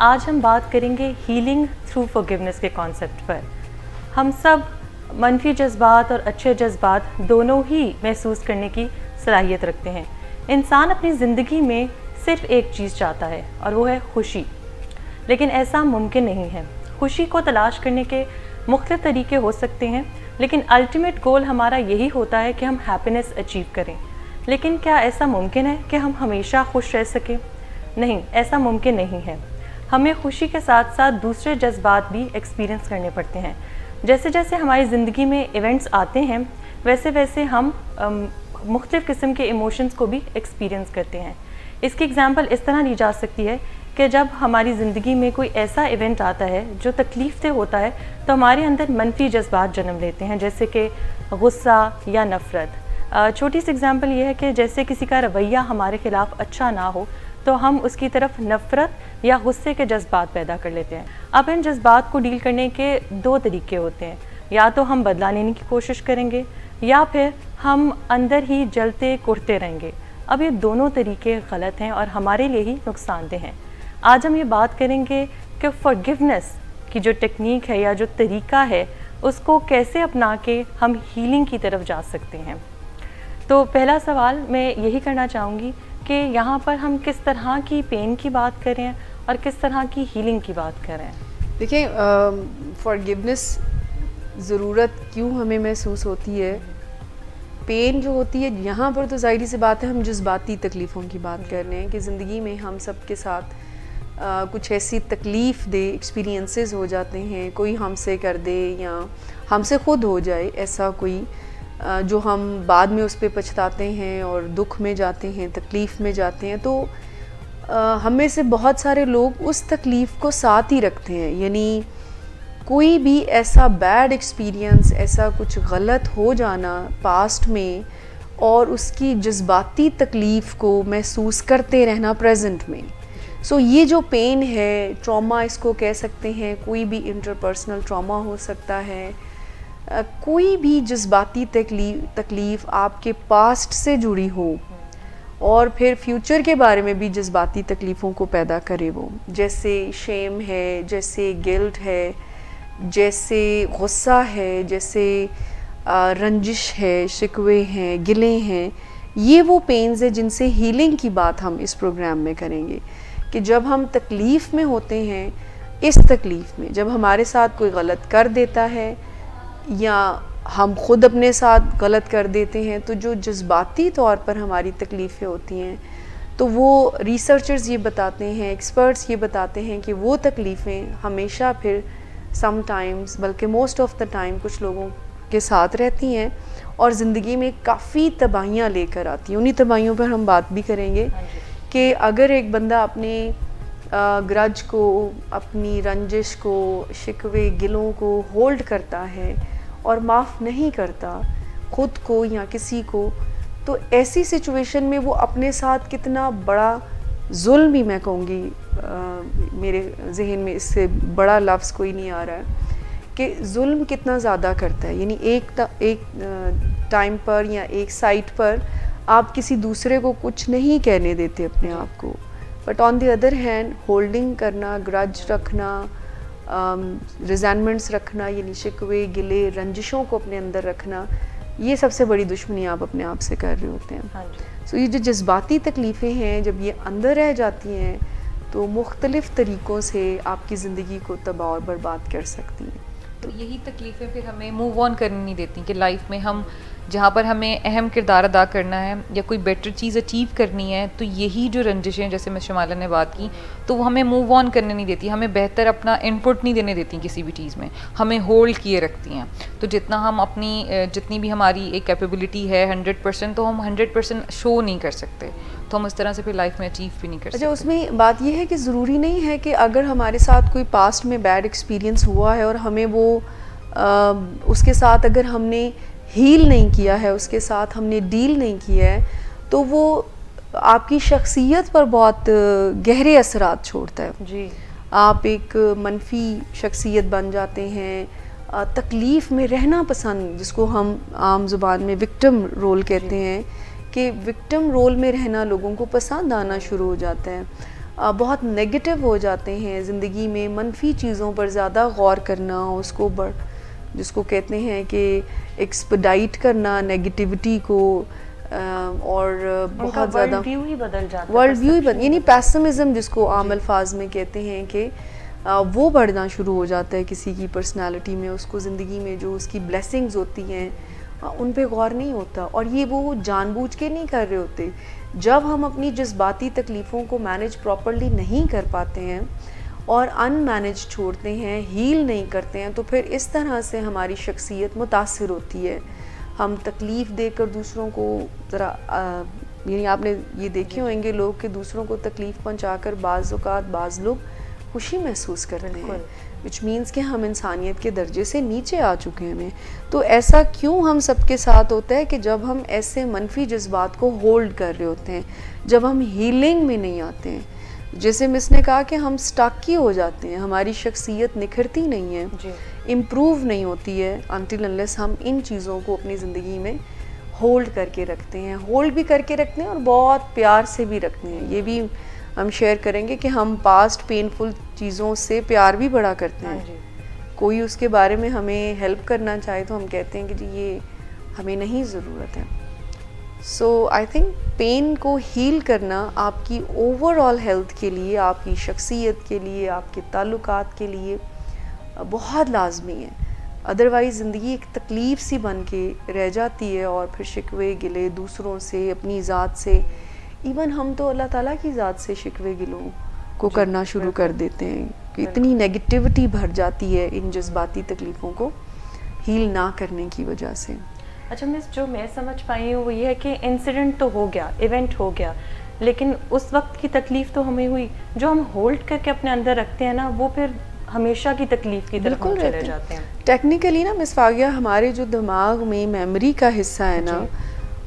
आज हम बात करेंगे हीलिंग थ्रू फॉरगिवनेस के कॉन्सेप्ट पर। हम सब मनफी जज्बात और अच्छे जज्बात दोनों ही महसूस करने की सलाहियत रखते हैं। इंसान अपनी ज़िंदगी में सिर्फ एक चीज़ चाहता है और वो है खुशी, लेकिन ऐसा मुमकिन नहीं है। खुशी को तलाश करने के मुख्तलिफ तरीके हो सकते हैं, लेकिन अल्टीमेट गोल हमारा यही होता है कि हम हैप्पीनेस अचीव करें। लेकिन क्या ऐसा मुमकिन है कि हम हमेशा खुश रह सकें? नहीं, ऐसा मुमकिन नहीं है। हमें खुशी के साथ साथ दूसरे जज्बात भी एक्सपीरियंस करने पड़ते हैं। जैसे जैसे हमारी ज़िंदगी में इवेंट्स आते हैं, वैसे वैसे हम मुख्तलिफ़ किस्म के इमोशंस को भी एक्सपीरियंस करते हैं। इसकी एग्जांपल इस तरह ली जा सकती है कि जब हमारी ज़िंदगी में कोई ऐसा इवेंट आता है जो तकलीफ़देह होता है, तो हमारे अंदर मनफी जज्बात जन्म लेते हैं, जैसे कि गुस्सा या नफ़रत। छोटी सी एग्जांपल ये है कि जैसे किसी का रवैया हमारे ख़िलाफ़ अच्छा ना हो, तो हम उसकी तरफ नफ़रत या गुस्से के जज्बात पैदा कर लेते हैं। अब इन जज्बात को डील करने के दो तरीके होते हैं। या तो हम बदला लेने की कोशिश करेंगे या फिर हम अंदर ही जलते कुढ़ते रहेंगे। अब ये दोनों तरीके गलत हैं और हमारे लिए ही नुकसानदेह हैं। आज हम ये बात करेंगे कि फॉरगिवनेस की जो टेक्निक है या जो तरीका है, उसको कैसे अपना के हम हीलिंग की तरफ जा सकते हैं। तो पहला सवाल मैं यही करना चाहूँगी कि यहाँ पर हम किस तरह की पेन की बात करें और किस तरह की हीलिंग की बात करें। देखिए, फॉरगिवनेस ज़रूरत क्यों हमें महसूस होती है, पेन जो होती है यहाँ पर, तो ज़ाहिर सी बात है हम जज्बाती तकलीफ़ों की बात कर रहे हैं कि ज़िंदगी में हम सब के साथ कुछ ऐसी तकलीफ़ दे एक्सपीरियंसेस हो जाते हैं, कोई हमसे कर दे या हमसे ख़ुद हो जाए ऐसा कोई, जो हम बाद में उस पर पछताते हैं और दुख में जाते हैं, तकलीफ़ में जाते हैं। तो हम में से बहुत सारे लोग उस तकलीफ़ को साथ ही रखते हैं, यानी कोई भी ऐसा बैड एक्सपीरियंस, ऐसा कुछ गलत हो जाना पास्ट में और उसकी जज्बाती तकलीफ़ को महसूस करते रहना प्रेजेंट में। सो ये जो पेन है, ट्रॉमा इसको कह सकते हैं, कोई भी इंटरपर्सनल ट्रॉमा हो सकता है, कोई भी जज्बाती तकलीफ़ आपके पास्ट से जुड़ी हो और फिर फ्यूचर के बारे में भी जज्बाती तकलीफ़ों को पैदा करे, वो जैसे शेम है, जैसे गिल्ट है, जैसे गुस्सा है, जैसे रंजिश है, शिकवे हैं, गिले हैं, ये वो पेन्स हैं जिनसे हीलिंग की बात हम इस प्रोग्राम में करेंगे। कि जब हम तकलीफ़ में होते हैं, इस तकलीफ़ में जब हमारे साथ कोई गलत कर देता है या हम ख़ुद अपने साथ गलत कर देते हैं, तो जो जज्बाती तौर पर हमारी तकलीफ़ें होती हैं, तो वो रिसर्चर्स ये बताते हैं, एक्सपर्ट्स ये बताते हैं कि वो तकलीफ़ें हमेशा फिर समटाइम्स, बल्कि मोस्ट ऑफ़ द टाइम कुछ लोगों के साथ रहती हैं और ज़िंदगी में काफ़ी तबाहियाँ लेकर आती हैं। उन्हीं तबाहियों पर हम बात भी करेंगे कि अगर एक बंदा अपने ग्रज को, अपनी रंजिश को, शिकवे गिलों को होल्ड करता है और माफ़ नहीं करता ख़ुद को या किसी को, तो ऐसी सिचुएशन में वो अपने साथ कितना बड़ा जुल्म ही, मैं कहूँगी, मेरे जहन में इससे बड़ा लफ्ज़ कोई नहीं आ रहा है कि जुल्म कितना ज़्यादा करता है। यानी एक टाइम पर या एक साइट पर आप किसी दूसरे को कुछ नहीं कहने देते अपने आप को, but on the other hand holding करना, ग्रज रखना, रिजेंटमेंट्स रखना, यानी शिकवे गिले रंजिशों को अपने अंदर रखना, ये सबसे बड़ी दुश्मनी आप अपने आप से कर रहे होते हैं। सो ये जो जज्बाती तकलीफ़ें हैं, जब ये अंदर रह जाती हैं तो मुख्तलिफ़ तरीक़ों से आपकी ज़िंदगी को तबाह और बर्बाद कर सकती हैं। तो यही तकलीफ़ें फिर हमें मूव ऑन करने नहीं देती कि लाइफ में हम जहाँ पर हमें अहम किरदार अदा करना है या कोई बेटर चीज़ अचीव करनी है, तो यही जो रंजिशें, जैसे मिस शमाला ने बात की, तो वो हमें मूव ऑन करने नहीं देती, हमें बेहतर अपना इनपुट नहीं देने देती किसी भी चीज़ में, हमें होल्ड किए रखती हैं। तो जितना हम अपनी जितनी भी हमारी एक कैपेबिलिटी है 100%, तो हम 100% शो नहीं कर सकते, तो हम इस तरह से फिर लाइफ में अचीव भी नहीं कर सकते। अच्छा, उसमें बात यह है कि ज़रूरी नहीं है कि अगर हमारे साथ कोई पास्ट में बैड एक्सपीरियंस हुआ है और हमें वो उसके साथ अगर हमने हील नहीं किया है, उसके साथ हमने डील नहीं किया है, तो वो आपकी शख्सियत पर बहुत गहरे असरात छोड़ता है जी। आप एक मनफी शख्सियत बन जाते हैं, तकलीफ़ में रहना पसंद, जिसको हम आम ज़ुबान में विक्टिम रोल कहते हैं, कि विक्टिम रोल में रहना लोगों को पसंद आना शुरू हो जाता है। बहुत नेगेटिव हो जाते हैं ज़िंदगी में, मनफी चीज़ों पर ज़्यादा गौर करना, उसको जिसको कहते हैं कि एक्सपेडाइट करना नेगेटिविटी को, और बहुत ज़्यादा वर्ल्ड व्यू ही बदल जाता है, वर्ल्ड व्यू ही यानी पैसिमिज्म जिसको आम अल्फाज में कहते हैं कि वो बढ़ना शुरू हो जाता है किसी की पर्सनालिटी में, उसको ज़िंदगी में जो उसकी ब्लेसिंग्स होती हैं उन पे गौर नहीं होता, और ये वो जानबूझ के नहीं कर रहे होते। जब हम अपनी जज्बाती तकलीफ़ों को मैनेज प्रॉपरली नहीं कर पाते हैं और अनमैनेज छोड़ते हैं, हील नहीं करते हैं, तो फिर इस तरह से हमारी शख्सियत मुतासिर होती है। हम तकलीफ़ देकर दूसरों को ज़रा यानी आपने ये देखे होंगे लोग कि दूसरों को तकलीफ़ पहुंचाकर बाज़ औक़ात बाज़ लोग खुशी महसूस करते हैं, विच मीन्स कि हम इंसानियत के दर्जे से नीचे आ चुके हैं। तो ऐसा क्यों हम सबके साथ होता है कि जब हम ऐसे मनफी जज्बात को होल्ड कर रहे होते हैं, जब हम हीलिंग में नहीं आते हैं, जैसे मिस ने कहा कि हम स्टक ही हो जाते हैं, हमारी शख्सियत निखरती नहीं है, इम्प्रूव नहीं होती है अनटिल अनलेस हम इन चीज़ों को अपनी ज़िंदगी में होल्ड करके रखते हैं। होल्ड भी करके रखते हैं और बहुत प्यार से भी रखते हैं। ये भी हम शेयर करेंगे कि हम पास्ट पेनफुल चीज़ों से प्यार भी बड़ा करते हैं। कोई उसके बारे में हमें हेल्प करना चाहे तो हम कहते हैं कि जी ये हमें नहीं ज़रूरत है। सो आई थिंक पेन को हील करना आपकी ओवरऑल हेल्थ के लिए, आपकी शख्सियत के लिए, आपके ताल्लुकात के लिए बहुत लाजमी है। अदरवाइज़ ज़िंदगी एक तकलीफ़ सी बन के रह जाती है और फिर शिकवे गिले दूसरों से, अपनी ज़ात से, इवन हम तो अल्लाह ताला की ज़ात से शिकवे गिलों को करना शुरू कर देते हैं कि इतनी नेगेटिविटी भर जाती है इन जज्बाती तकलीफ़ों को हील ना करने की वजह से। अच्छा मिस, जो मैं समझ पाई हूँ वो ये है कि इंसिडेंट तो हो गया, इवेंट हो गया, लेकिन उस वक्त की तकलीफ़ तो हमें हुई, जो हम होल्ड करके अपने अंदर रखते हैं ना, वो फिर हमेशा की तकलीफ़ की तरफ हम चले जाते हैं। टेक्निकली ना मिस फागिया, हमारे जो दिमाग में मेमोरी का हिस्सा है ना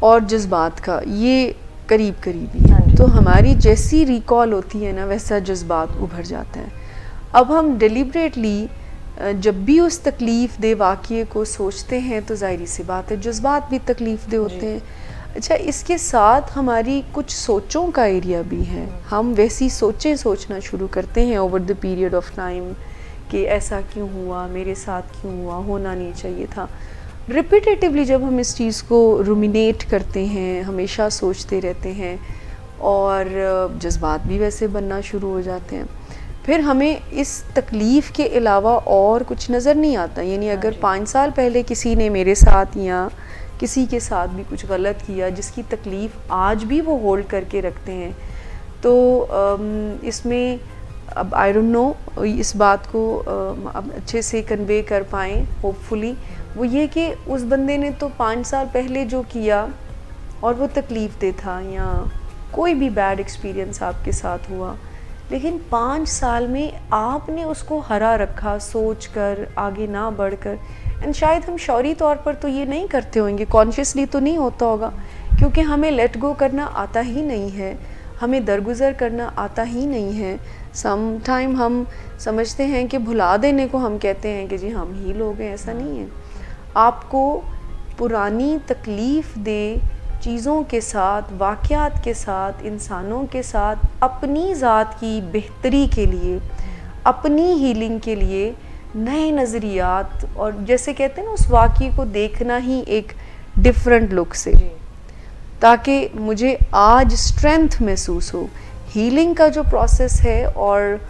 और जज्बात का, ये करीब करीब ही है। तो हमारी जैसी रिकॉल होती है ना वैसा जज्बात उभर जाता है। अब हम डिलिबरेटली जब भी उस तकलीफ़ दे वाक़ये को सोचते हैं तो ज़ाहिर सी बात है जज्बात भी तकलीफ़ दे होते हैं। अच्छा, इसके साथ हमारी कुछ सोचों का एरिया भी है। हम वैसी सोचें सोचना शुरू करते हैं over the period of time कि ऐसा क्यों हुआ, मेरे साथ क्यों हुआ, होना नहीं चाहिए था। रिपीटेटिवली जब हम इस चीज़ को रुमिनेट करते हैं, हमेशा सोचते रहते हैं और जज्बात भी वैसे बनना शुरू हो जाते हैं, फिर हमें इस तकलीफ़ के अलावा और कुछ नज़र नहीं आता। यानी अगर 5 साल पहले किसी ने मेरे साथ या किसी के साथ भी कुछ गलत किया जिसकी तकलीफ़ आज भी वो होल्ड करके रखते हैं, तो इसमें अब आई डोंट नो इस बात को अब अच्छे से कन्वे कर पाएँ होपफुली, वो ये कि उस बंदे ने तो 5 साल पहले जो किया और वो तकलीफ़ दे था या कोई भी बैड एक्सपीरियंस आपके साथ हुआ, लेकिन 5 साल में आपने उसको हरा रखा सोच कर, आगे ना बढ़कर। एंड शायद हम शौरी तौर पर तो ये नहीं करते होंगे, कॉन्शियसली तो नहीं होता होगा, क्योंकि हमें लेट गो करना आता ही नहीं है, हमें दरगुजर करना आता ही नहीं है। सम टाइम हम समझते हैं कि भुला देने को हम कहते हैं कि जी हम हील हो गए, ऐसा नहीं है। आपको पुरानी तकलीफ़ दे चीज़ों के साथ, वाक़यात के साथ, इंसानों के साथ अपनी ज़ात की बेहतरी के लिए, अपनी हीलिंग के लिए नए नज़रियात और जैसे कहते हैं ना उस वाक़ये को देखना ही एक डिफरेंट लुक से, ताकि मुझे आज स्ट्रेंथ महसूस हो। हीलिंग का जो प्रोसेस है और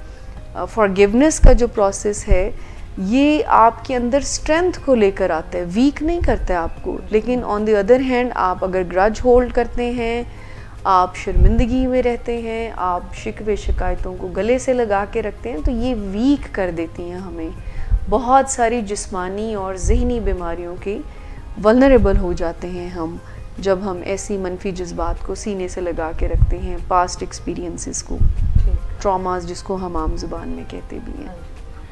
फॉरगिवनेस का जो प्रोसेस है, ये आपके अंदर स्ट्रेंथ को लेकर आता है, वीक नहीं करता है आपको। लेकिन ऑन द अदर हैंड आप अगर ग्रज होल्ड करते हैं, आप शर्मिंदगी में रहते हैं, आप शिकवे शिकायतों को गले से लगा के रखते हैं, तो ये वीक कर देती हैं हमें। बहुत सारी जिस्मानी और ज़हनी बीमारियों के वल्नरेबल हो जाते हैं हम जब हम ऐसी मनफी जज्बात को सीने से लगा के रखते हैं, पास्ट एक्सपीरियंसेस को, ट्रॉमास जिसको हम आम ज़ुबान में कहते भी हैं।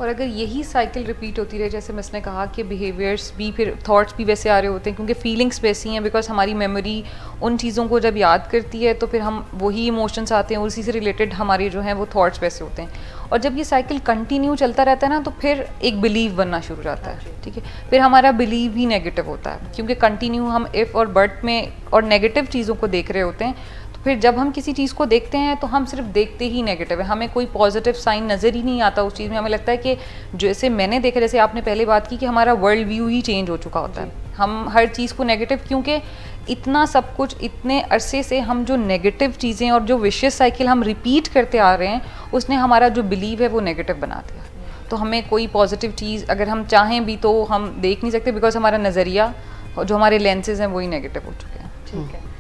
और अगर यही साइकिल रिपीट होती रहे, जैसे मिस ने कहा कि बिहेवियर्स भी, फिर थॉट्स भी वैसे आ रहे होते हैं, क्योंकि फीलिंग्स वैसी हैं, बिकॉज हमारी मेमोरी उन चीज़ों को जब याद करती है तो फिर हम वही इमोशंस आते हैं, उसी से रिलेटेड हमारे जो हैं वो थॉट्स वैसे होते हैं। और जब ये साइकिल कंटिन्यू चलता रहता है ना, तो फिर एक बिलीव बनना शुरू हो जाता है, ठीक है। फिर हमारा बिलीव ही नेगेटिव होता है, क्योंकि कंटिन्यू हम इफ़ और बट में और नेगेटिव चीज़ों को देख रहे होते हैं, तो फिर जब हम किसी चीज़ को देखते हैं तो हम सिर्फ देखते ही नेगेटिव है, हमें कोई पॉजिटिव साइन नज़र ही नहीं आता उस चीज़ में। हमें लगता है कि जैसे मैंने देखा, जैसे आपने पहले बात की कि हमारा वर्ल्ड व्यू ही चेंज हो चुका होता है, हम हर चीज़ को नेगेटिव, क्योंकि इतना सब कुछ इतने अरसे से हम जो नेगेटिव चीज़ें और जो विशियस साइकिल हम रिपीट करते आ रहे हैं, उसने हमारा जो बिलीव है वो नेगेटिव बना दिया। तो हमें कोई पॉजिटिव चीज़ अगर हम चाहें भी तो हम देख नहीं सकते, बिकॉज हमारा नज़रिया और जो हमारे लेंसेज हैं वही नेगेटिव हो चुके हैं। ठीक है।